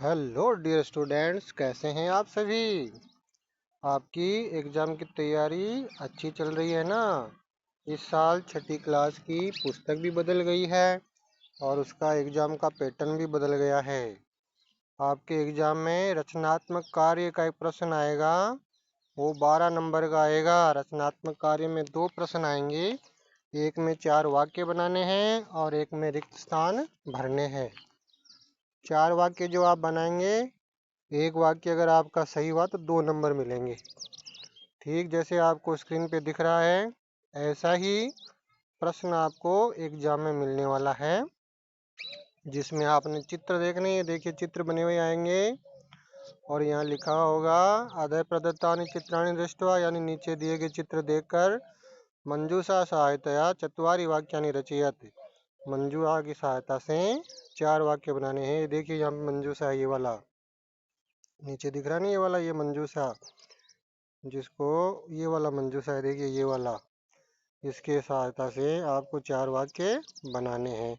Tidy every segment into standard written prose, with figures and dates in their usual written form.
Hello dear students, कैसे हैं आप सभी। आपकी एग्ज़ाम की तैयारी अच्छी चल रही है ना। इस साल छठी क्लास की पुस्तक भी बदल गई है और उसका एग्ज़ाम का पैटर्न भी बदल गया है। आपके एग्ज़ाम में रचनात्मक कार्य का एक प्रश्न आएगा, वो 12 नंबर का आएगा। रचनात्मक कार्य में दो प्रश्न आएंगे, एक में 4 वाक्य बनाने हैं और एक में रिक्त स्थान भरने हैं। 4 वाक्य जो आप बनाएंगे, एक वाक्य अगर आपका सही हुआ तो 2 नंबर मिलेंगे। ठीक जैसे आपको स्क्रीन पे दिख रहा है, ऐसा ही प्रश्न आपको एग्जाम में मिलने वाला है, जिसमें आपने चित्र देखने, ये देखिए चित्र बने हुए आएंगे और यहाँ लिखा होगा आदय प्रदत्तानि चित्राणि दृष्ट्वा, यानी नीचे दिए गए चित्र देखकर मंजूषा सहायतया चत्वारि वाक्यानि रचयत। मंजूषा की सहायता से 4 वाक्य बनाने हैं। ये देखिए यहाँ पे मंजूषा है, ये वाला नीचे दिख रहा नहीं, ये वाला, ये मंजूषा, जिसको ये वाला मंजूषा है, देखिए ये वाला, इसके सहायता से आपको 4 वाक्य बनाने हैं।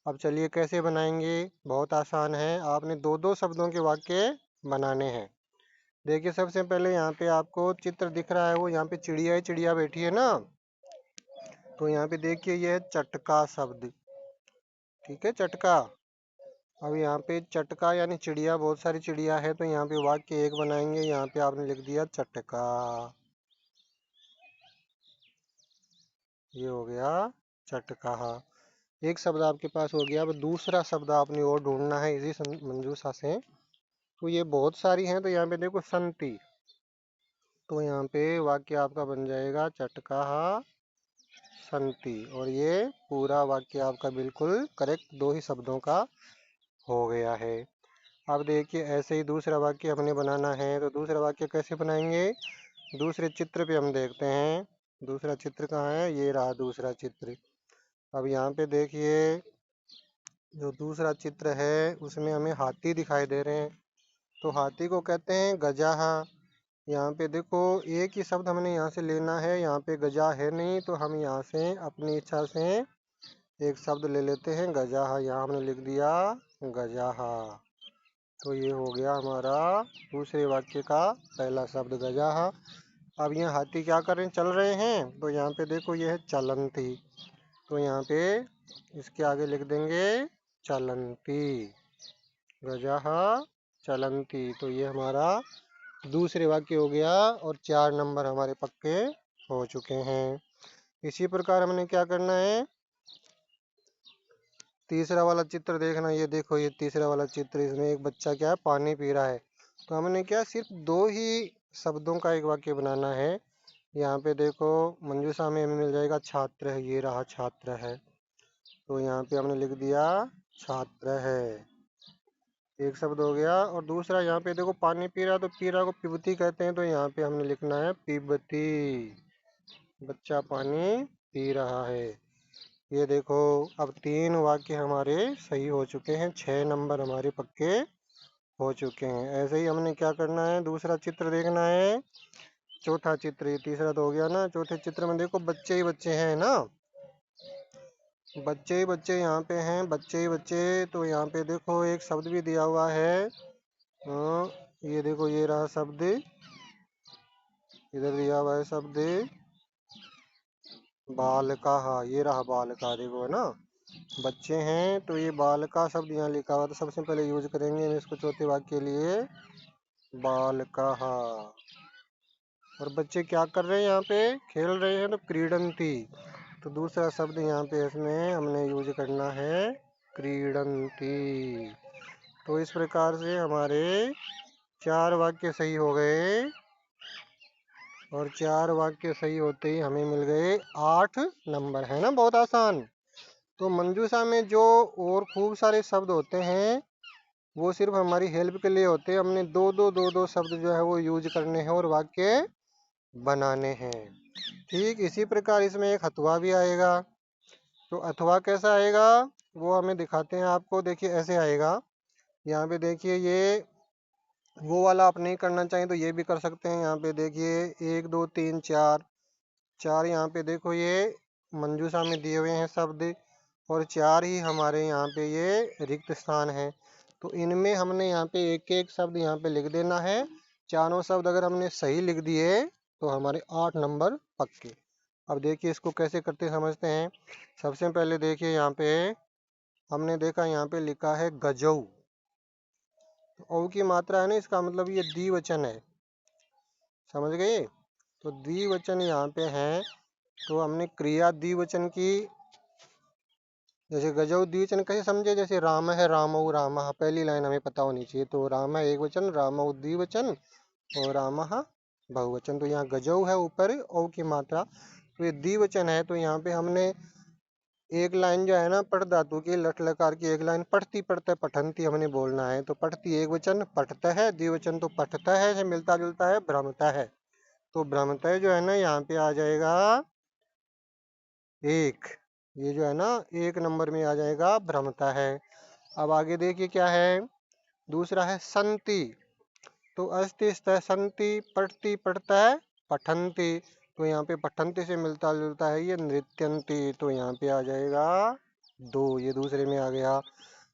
अब चलिए कैसे बनाएंगे, बहुत आसान है। आपने दो दो शब्दों के वाक्य बनाने हैं। देखिए सबसे पहले यहाँ पे आपको चित्र दिख रहा है, वो यहाँ पे चिड़िया है, चिड़िया बैठी है ना। तो यहाँ पे देखिए ये है चटका शब्द, ठीक है, चटका। अब यहाँ पे चटका यानी चिड़िया, बहुत सारी चिड़िया है, तो यहाँ पे वाक्य एक बनाएंगे। यहाँ पे आपने लिख दिया चटका, ये हो गया चटका। एक शब्द आपके पास हो गया। अब दूसरा शब्द आपने और ढूंढना है इसी मंजूषा से। तो ये बहुत सारी हैं, तो यहाँ पे देखो संति, तो यहाँ पे वाक्य आपका बन जाएगा चटका संति, और ये पूरा वाक्य आपका बिल्कुल करेक्ट 2 ही शब्दों का हो गया है। अब देखिए ऐसे ही दूसरा वाक्य हमने बनाना है, तो दूसरा वाक्य कैसे बनाएंगे, दूसरे चित्र पे हम देखते हैं। दूसरा चित्र कहाँ है, ये रहा दूसरा चित्र। अब यहाँ पे देखिए जो दूसरा चित्र है उसमें हमें हाथी दिखाई दे रहे हैं, तो हाथी को कहते हैं गजाहा। यहाँ पे देखो एक ही शब्द हमने यहाँ से लेना है, यहाँ पे गजा है नहीं, तो हम यहाँ से अपनी इच्छा से एक शब्द ले लेते हैं गजाहा। यहाँ हमने लिख दिया गजाहा। तो ये हो गया हमारा दूसरे वाक्य का पहला शब्द गजाहा। अब यहाँ हाथी क्या कर रहे हैं, चल रहे हैं, तो यहाँ पे देखो ये है चलंती, तो यहाँ पे इसके आगे लिख देंगे चलंती, गजः चलंती। तो ये हमारा दूसरे वाक्य हो गया और 4 नंबर हमारे पक्के हो चुके हैं। इसी प्रकार हमने क्या करना है, तीसरा वाला चित्र देखना। ये देखो ये तीसरा वाला चित्र, इसमें एक बच्चा क्या है, पानी पी रहा है। तो हमने क्या सिर्फ 2 ही शब्दों का एक वाक्य बनाना है। यहाँ पे देखो मंजूषा में हमें मिल जाएगा छात्र है, ये रहा छात्र है, तो यहाँ पे हमने लिख दिया छात्र है, एक शब्द हो गया। और दूसरा यहाँ पे देखो पानी पी रहा, तो पी रहा को पिबती कहते हैं, तो यहाँ पे हमने लिखना है पिबती, बच्चा पानी पी रहा है। ये देखो अब 3 वाक्य हमारे सही हो चुके हैं, 6 नंबर हमारे पक्के हो चुके हैं। ऐसे ही हमने क्या करना है, दूसरा चित्र देखना है, चौथा चित्र, ये तीसरा तो हो गया ना। चौथे चित्र में देखो बच्चे ही बच्चे हैं ना, बच्चे ही बच्चे यहाँ पे हैं, बच्चे ही बच्चे। तो यहाँ पे देखो एक शब्द भी दिया हुआ है, हाँ, ये देखो ये रहा शब्द, इधर दिया हुआ है शब्द बालका, ये रहा बालका, देखो है ना, बच्चे हैं, तो ये बालका शब्द यहाँ लिखा हुआ, तो सबसे पहले यूज करेंगे हम इसको चौथे वाक्य के लिए, बालका। और बच्चे क्या कर रहे हैं, यहाँ पे खेल रहे हैं, तो क्रीडंती, तो दूसरा शब्द यहाँ पे इसमें हमने यूज करना है क्रीडंती। तो इस प्रकार से हमारे 4 वाक्य सही हो गए, और 4 वाक्य सही होते ही हमें मिल गए 8 नंबर, है ना, बहुत आसान। तो मंजूषा में जो और खूब सारे शब्द होते हैं वो सिर्फ हमारी हेल्प के लिए होते हैं। हमने दो दो शब्द जो है वो यूज करने हैं और वाक्य बनाने हैं। ठीक इसी प्रकार इसमें एक अथवा भी आएगा। तो अथवा कैसा आएगा वो हमें दिखाते हैं आपको। देखिए ऐसे आएगा, यहाँ पे देखिए ये वो वाला आप नहीं करना चाहिए तो ये भी कर सकते हैं। यहाँ पे देखिए 1 2 3 4, 4 यहाँ पे देखो ये मंजूषा में दिए हुए हैं शब्द, और 4 ही हमारे यहाँ पे ये रिक्त स्थान है। तो इनमें हमने यहाँ पे एक एक शब्द यहाँ पे लिख देना है। चारों शब्द अगर हमने सही लिख दिए तो हमारे 8 नंबर पक्के। अब देखिए इसको कैसे करते समझते हैं। सबसे पहले देखिए यहाँ पे हमने देखा यहाँ पे लिखा है गजऊ। तो औ की मात्रा है ना, इसका मतलब ये द्विवचन है, समझ गए। तो द्विवचन यहाँ पे है, तो हमने क्रिया द्विवचन की, जैसे गजऊ द्विवचन कैसे समझे, जैसे राम है रामऊ रामः, पहली लाइन हमें पता होनी चाहिए। तो राम है एक वचन, रामऊ द्विवचन और रामः बहुवचन। तो यहाँ गजऊ है ऊपर औ की मात्रा, तो ये द्विवचन है। तो यहाँ पे हमने एक लाइन जो है ना पठ धातु की लट लकार की एक लाइन पठती पढ़ते पठंती हमने बोलना है। तो पठती एक वचन, पठता है द्विवचन, तो पठता है से मिलता जुलता है भ्रमता है। तो भ्रमता जो है ना यहाँ पे आ जाएगा एक, ये जो है ना एक नंबर में आ जाएगा भ्रमता है। अब आगे देखिए क्या है, दूसरा है संति। तो अस्ति स्त संति, पठती पढ़ता है पठंती, तो यहाँ पे पठंती से मिलता जुलता है ये नृत्यंती, तो यहाँ पे आ जाएगा 2, ये दूसरे में आ गया।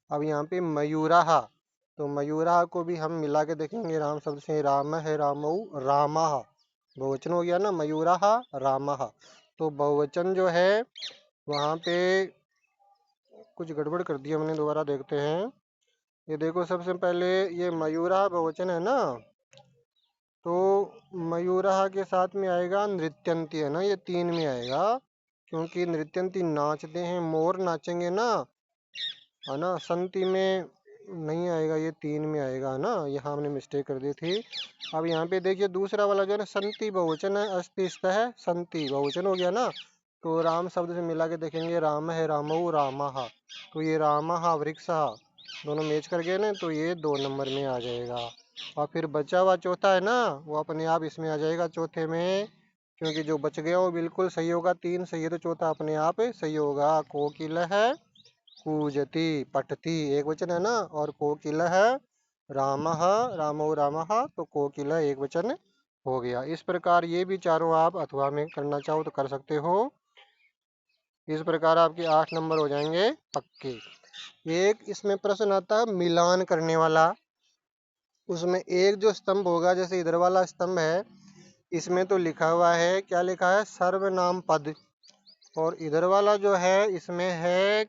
अब यहाँ पे मयूराहा, तो मयूराहा को भी हम मिला के देखेंगे राम शब्द से, राम है रामऊ रामाहा, बहुवचन हो गया ना मयूराहा रामाहा। तो बहुवचन जो है वहाँ पे कुछ गड़बड़ कर दी हमने, दोबारा देखते हैं। ये देखो सबसे पहले ये मयूरा बहुवचन है ना, तो मयूरा के साथ में आएगा नृत्यंती, है ना, ये 3 में आएगा, क्योंकि नृत्यंती नाचते हैं, मोर नाचेंगे ना, है ना। संति में नहीं आएगा, ये 3 में आएगा ना, यहाँ हमने मिस्टेक कर दी थी। अब यहाँ पे देखिए दूसरा वाला जो है ना संति बहुवचन है, अस्ति स्त है संति बहुवचन हो गया ना। तो राम शब्द से मिला के देखेंगे, राम है रामऊ रामाहा, तो ये रामाहा वृक्षहा दोनों मैच कर गए ना, तो ये 2 नंबर में आ जाएगा। और फिर बचा हुआ चौथा है ना, वो अपने आप इसमें आ जाएगा चौथे में, क्योंकि जो बच गया वो बिल्कुल सही होगा, 3 सही है तो चौथा अपने आप सही होगा। कोकिल है कूजती पठती एक वचन है ना, और कोकिल है रामः रामो रामः, तो कोकिल एक वचन हो गया। इस प्रकार ये भी चारों आप अथवा में करना चाहो तो कर सकते हो। इस प्रकार आपके 8 नंबर हो जाएंगे पक्के। एक इसमें प्रश्न आता है मिलान करने वाला, उसमें एक जो स्तंभ होगा, जैसे इधर वाला स्तंभ है, इसमें तो लिखा हुआ है, क्या लिखा है, सर्वनाम पद, और इधर वाला जो है इसमें है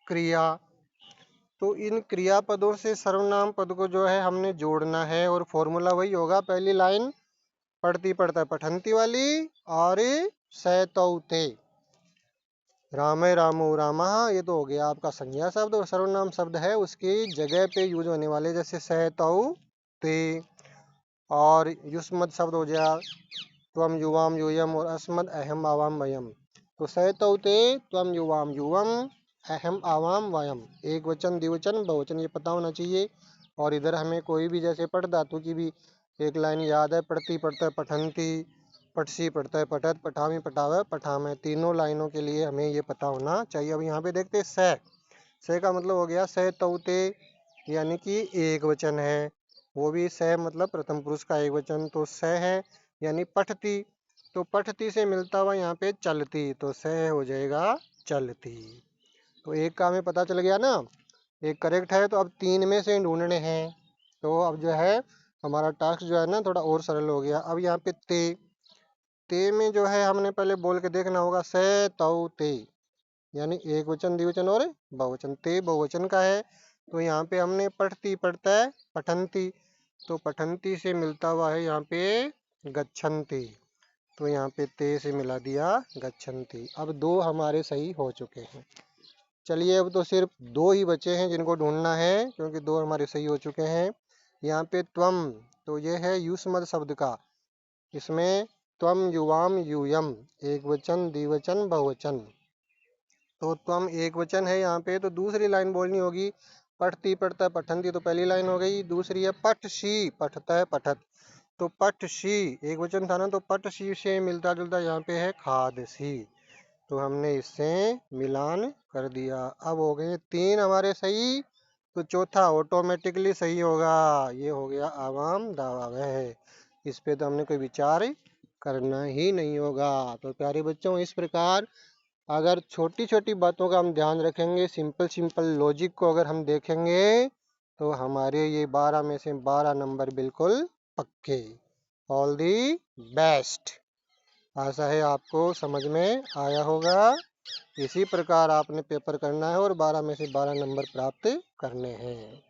क्रिया। तो इन क्रियापदों से सर्वनाम पद को जो है हमने जोड़ना है, और फॉर्मूला वही होगा, पहली लाइन पढ़ती पढ़ता पठंती वाली, और सैतौते रामे रामो रामा, ये तो हो गया आपका संज्ञा शब्द, और सर्वनाम शब्द है उसकी जगह पे यूज होने वाले, जैसे सहतौ ते, और युष्मद शब्द हो गया त्वम युवाम यूयम, और अस्मद अहम आवाम वयम। तो सहतौ ते त्वम युवाम युवम अहम आवाम वयम, एक वचन द्विवचन बहुवचन ये पता होना चाहिए। और इधर हमें कोई भी जैसे पठ धातु की भी एक लाइन याद है, पढ़ती पढ़ता पठंती, पटसी पढ़ता है पठत, पठामी पठावे पठामे, तीनों लाइनों के लिए हमें ये पता होना चाहिए। अब यहाँ पे देखते हैं स का मतलब हो गया सह तौते, यानी कि एक वचन है, वो भी स मतलब प्रथम पुरुष का एक वचन, तो स है यानी पठती, तो पठती से मिलता हुआ यहाँ पे चलती, तो स हो जाएगा चलती। तो एक का हमें पता चल गया ना, एक करेक्ट है। तो अब 3 में से ढूंढने हैं, तो अब जो है हमारा टास्क जो है ना थोड़ा और सरल हो गया। अब यहाँ पे ते में जो है हमने पहले बोल के देखना होगा, से तौ ते, यानी एक वचन द्विवचन और बहुवचन, ते बहुवचन का है। तो यहाँ पे हमने पठती पढ़ता है पठंती, तो पठंती से मिलता हुआ है यहाँ पे गच्छन्ति, तो यहाँ पे ते से मिला दिया गच्छन्ति। अब 2 हमारे सही हो चुके हैं। चलिए अब तो सिर्फ 2 ही बचे हैं जिनको ढूंढना है, क्योंकि 2 हमारे सही हो चुके हैं। यहाँ पे त्वम, तो ये है युष्मद शब्द का, इसमें त्वम युवाम यूयम एक वचन द्विवचन बहुवचन, तो त्वम एक वचन है यहाँ पे, तो दूसरी लाइन बोलनी होगी पठती पढ़ता पठंती, तो पहली लाइन हो गई। दूसरी है पठसी पठता है पठत, तो पठसी एक वचन था ना, तो पठसी से मिलता जुलता यहाँ पे है खादसी, तो हमने इससे मिलान कर दिया। अब हो गए 3 हमारे सही, तो चौथा ऑटोमेटिकली सही होगा, ये हो गया आवाम दावा है, इस पे तो हमने कोई विचार करना ही नहीं होगा। तो प्यारे बच्चों, इस प्रकार अगर छोटी छोटी बातों का हम ध्यान रखेंगे, सिंपल सिंपल लॉजिक को अगर हम देखेंगे, तो हमारे ये 12 में से 12 नंबर बिल्कुल पक्के। All the best. आशा है आपको समझ में आया होगा। इसी प्रकार आपने पेपर करना है और 12 में से 12 नंबर प्राप्त करने हैं।